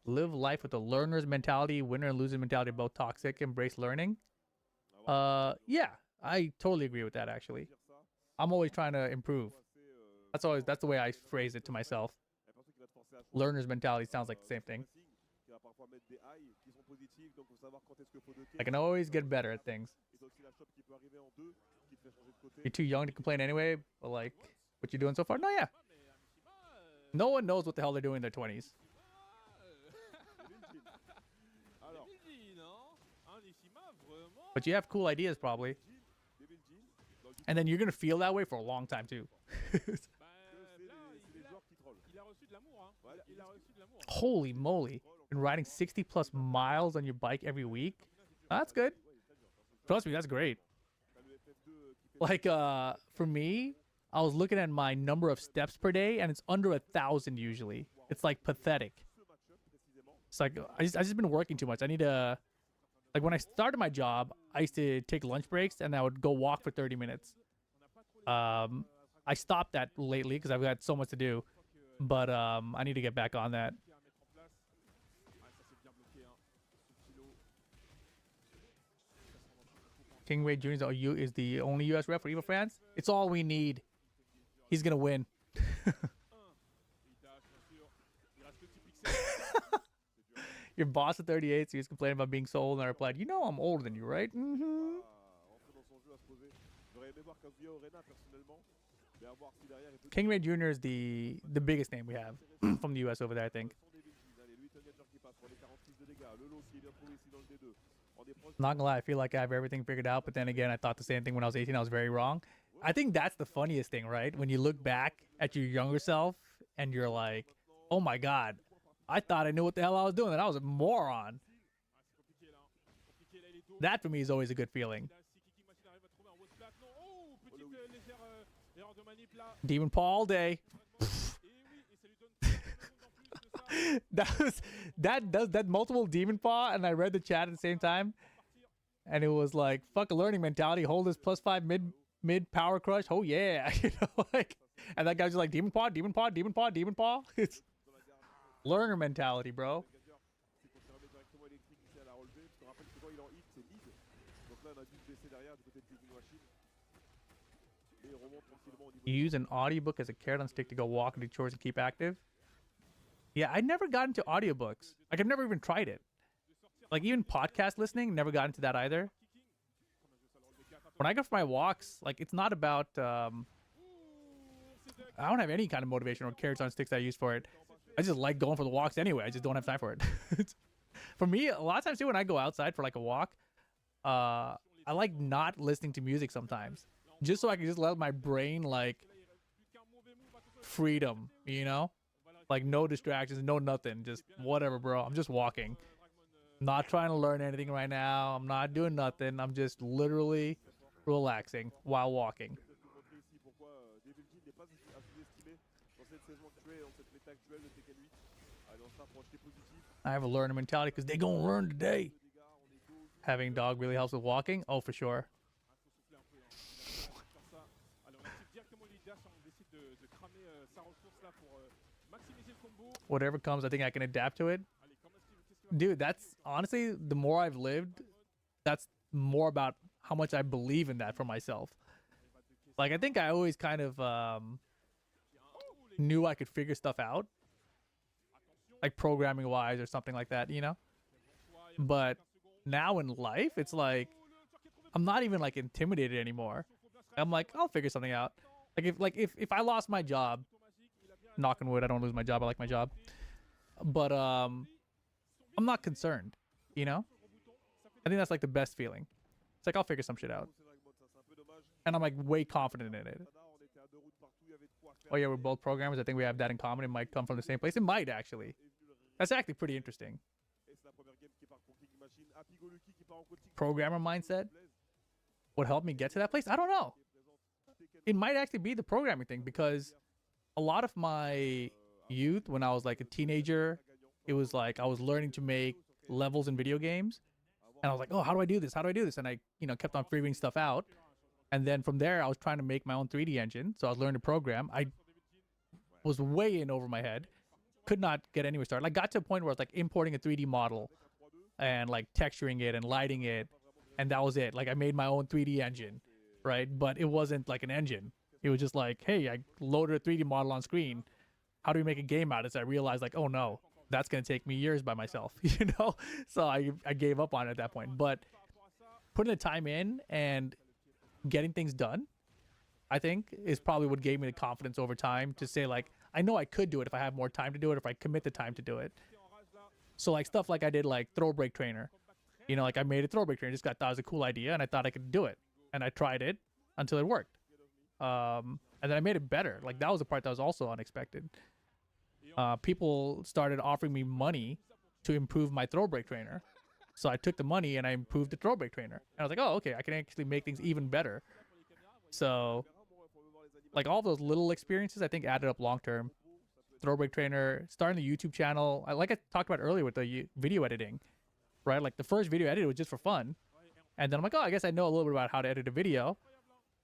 Live life with a learner's mentality. Winner and loser mentality are both toxic. Embrace learning. Yeah, I totally agree with that, actually. I'm always trying to improve. That's the way I phrase it to myself. Learner's mentality sounds like the same thing. I can always get better at things. You're too young to complain anyway, but like, what you doing so far? No, yeah. No one knows what the hell they're doing in their 20s. But you have cool ideas, probably. And then you're going to feel that way for a long time, too. Holy moly. Been riding 60 plus miles on your bike every week? That's good. Trust me, that's great. Like, for me, I was looking at my number of steps per day, and it's under 1,000 usually. It's like pathetic. It's like, I just been working too much. I need to, like, when I started my job, I used to take lunch breaks, and I would go walk for 30 minutes. I stopped that lately because I've got so much to do. But I need to get back on that. King Ray Jr. is the only U.S. rep for EVO France. It's all we need. He's gonna win. Your boss at 38, so he's complaining about being so old, and I replied, "You know I'm older than you, right?" Mm-hmm. King Ray Jr. is the biggest name we have from the U.S. over there, I think. Not gonna lie, I feel like I have everything figured out, but then again, I thought the same thing when I was 18. I was very wrong. I think that's the funniest thing, right? When you look back at your younger self and you're like, oh my God, I thought I knew what the hell I was doing, and I was a moron. That for me is always a good feeling. Demon Paul all day. that multiple demon paw, and I read the chat at the same time, and it was like, fuck a learning mentality, hold this +5 mid power crush. Oh yeah. You know, like, and that guy's just like, demon paw, demon paw, demon paw, demon paw. It's learner mentality, bro. You use an audiobook as a carrot on stick to go walk and do chores and keep active. Yeah, I never got into audiobooks. Like, I've never even tried it. Like, even podcast listening, never got into that either. When I go for my walks, like, it's not about, I don't have any kind of motivation or carrots on sticks that I use for it. I just like going for the walks anyway. I just don't have time for it. For me, a lot of times too, when I go outside for like a walk, I like not listening to music sometimes. Just so I can just let my brain, like, freedom, you know? Like, no distractions, no nothing. Just whatever, bro. I'm just walking. Not trying to learn anything right now. I'm not doing nothing. I'm just literally relaxing while walking. I have a learner mentality because they gonna learn today. Having a dog really helps with walking? Oh, for sure. Whatever comes, I think I can adapt to it. Dude, that's honestly, the more I've lived, that's more about how much I believe in that for myself. Like, I think I always kind of knew I could figure stuff out, like programming wise or something like that, you know? But now in life, it's like, I'm not even like intimidated anymore. I'm like, I'll figure something out. Like if I lost my job, knock on wood, I don't lose my job. I like my job. But I'm not concerned, you know? I think that's like the best feeling. It's like, I'll figure some shit out. And I'm like way confident in it. Oh yeah, we're both programmers. I think we have that in common. It might come from the same place. It might actually. That's actually pretty interesting. Programmer mindset? What helped me get to that place? I don't know. It might actually be the programming thing, because a lot of my youth, when I was like a teenager, it was like I was learning to make levels in video games, and I was like, oh, how do I do this? How do I do this? And I, you know, kept on figuring stuff out. And then from there, I was trying to make my own 3D engine. So I was learning to program. I was way in over my head. could not get anywhere started. Like got to a point where it's like importing a 3D model and like texturing it and lighting it, and that was it. Like I made my own 3D engine, right? But it wasn't like an engine. It was just like, hey, I loaded a 3D model on screen. How do we make a game out of this? I realized like, oh no, that's gonna take me years by myself, you know? So I gave up on it at that point. But putting the time in and getting things done, I think, is probably what gave me the confidence over time to say like, I know I could do it if I have more time to do it, if I commit the time to do it. So like stuff like I did like throw break trainer, you know, like I made a throw break trainer, just thought it was a cool idea and I thought I could do it, and I tried it until it worked. And then I made it better. Like that was the part that was also unexpected. People started offering me money to improve my throw break trainer. So I took the money and I improved the throw break trainer. And I was like, oh, okay, I can actually make things even better. So like all those little experiences, I think added up long term. Throw break trainer, starting the YouTube channel. Like I talked about earlier with the video editing, right? Like the first video I edited was just for fun. And then I'm like, oh, I guess I know a little bit about how to edit a video.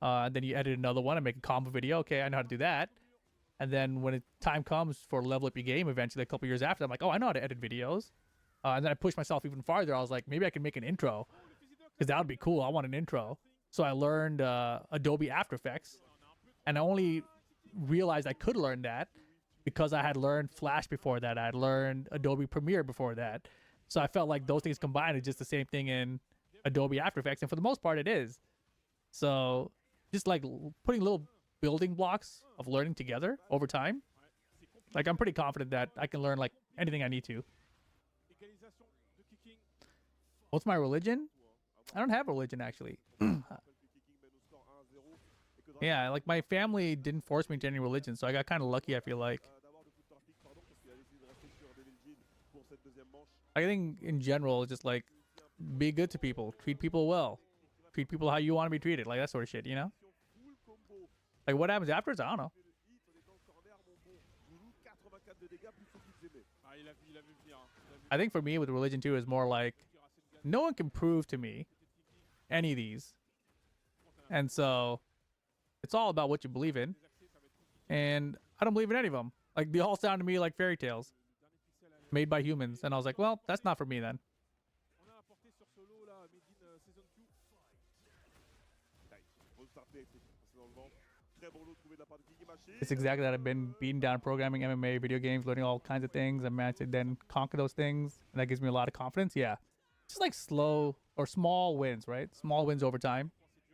And then you edit another one and make a combo video. Okay, I know how to do that. And then when time comes for level up your game, eventually a couple years after, I'm like, oh, I know how to edit videos. And then I pushed myself even farther. I was like, maybe I can make an intro, because that would be cool. I want an intro. So I learned Adobe After Effects, and I only realized I could learn that because I had learned Flash before that. I had learned Adobe Premiere before that. So I felt like those things combined is just the same thing in Adobe After Effects, and for the most part, it is. So just like putting little building blocks of learning together over time, like I'm pretty confident that I can learn like anything I need to. What's my religion? I don't have a religion, actually. Yeah, like my family didn't force me to any religion, so I got kind of lucky, I feel like. I think in general, just like be good to people, treat people well, treat people how you want to be treated, like that sort of shit, you know? Like what happens afterwards, I don't know. I think for me with religion too is more like no one can prove to me any of these, and so it's all about what you believe in, and I don't believe in any of them. Like they all sound to me like fairy tales made by humans, and I was like, well, that's not for me then. It's exactly that. I've been beating down programming, MMA, video games, learning all kinds of things. I managed to then conquer those things, and that gives me a lot of confidence. Yeah, just like slow or small wins, right? Small wins over time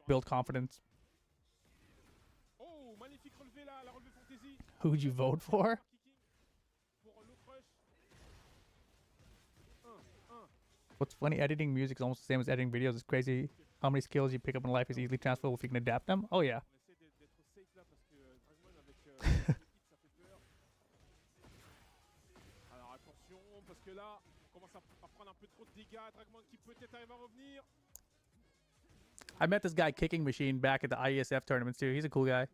build confidence. Who'd you vote for? What's funny, editing music is almost the same as editing videos. It's crazy how many skills you pick up in life is easily transferable if you can adapt them. Oh yeah. I met this guy Kicking Machine back at the IESF tournaments too. He's a cool guy.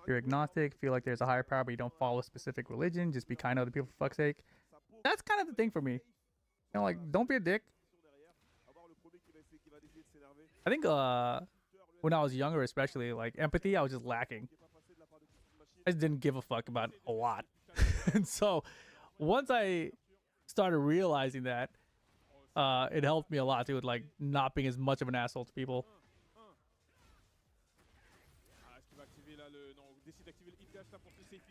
You're agnostic, feel like there's a higher power, but you don't follow a specific religion. Just be kind to other people for fuck's sake. That's kind of the thing for me. You know, like, don't be a dick. I think when I was younger, especially, like, empathy, I was just lacking. I just didn't give a fuck about a lot. And so, once I started realizing that, it helped me a lot, too, with, like, not being as much of an asshole to people.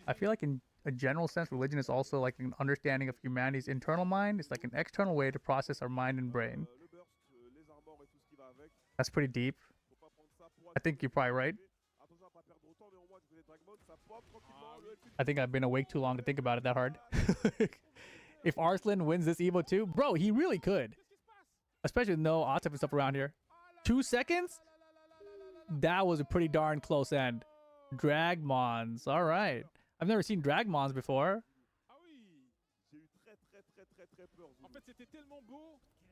I feel like in a general sense, religion is also like an understanding of humanity's internal mind. It's like an external way to process our mind and brain. That's pretty deep. I think you're probably right. I think I've been awake too long to think about it that hard. If Arslan wins this EVO too, bro, he really could. Especially with no Otip and stuff around here. 2 seconds? That was a pretty darn close end. Dragmons. All right. I've never seen dragmons before.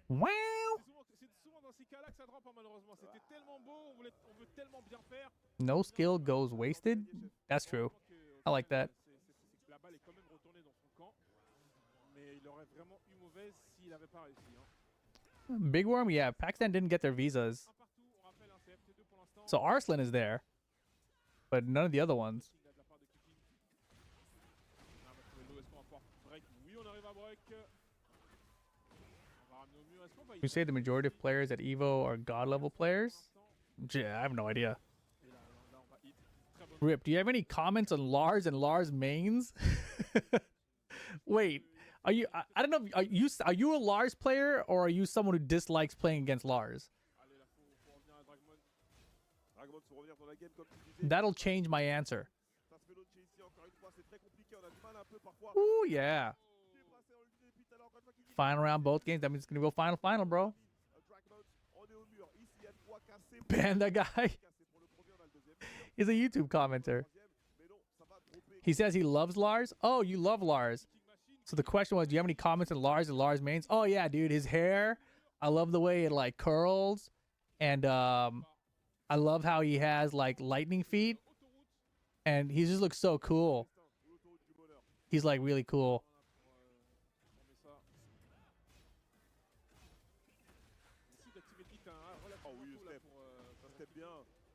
Wow. No skill goes wasted. That's true. I like that. Big Worm, yeah. Pakistan didn't get their visas. So Arslan is there, but none of the other ones. You say the majority of players at EVO are god level players? Yeah, I have no idea. Rip, do you have any comments on Lars and Lars mains? Wait, are you? I don't know. Are you a Lars player or are you someone who dislikes playing against Lars? That'll change my answer. Ooh, yeah. Final round, both games. That means it's gonna go final, bro. Ban that guy. He's a YouTube commenter. He says he loves Lars. Oh, you love Lars. So the question was, do you have any comments on Lars and Lars mains? Oh yeah, dude, his hair. I love the way it like curls, and I love how he has like lightning feet, and he just looks so cool. He's like really cool.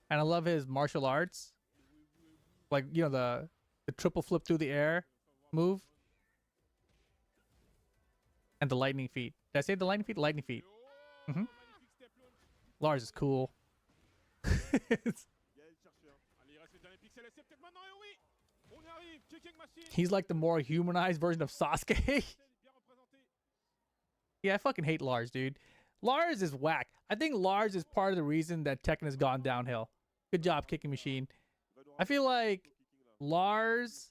And I love his martial arts. Like, you know, the triple flip through the air move. And the lightning feet. Did I say the lightning feet? Lightning feet. Mm-hmm. Lars is cool. He's like the more humanized version of Sasuke. Yeah, I fucking hate Lars, dude. Lars is whack. I think Lars is part of the reason that Tekken has gone downhill. Good job, Kicking Machine. I feel like Lars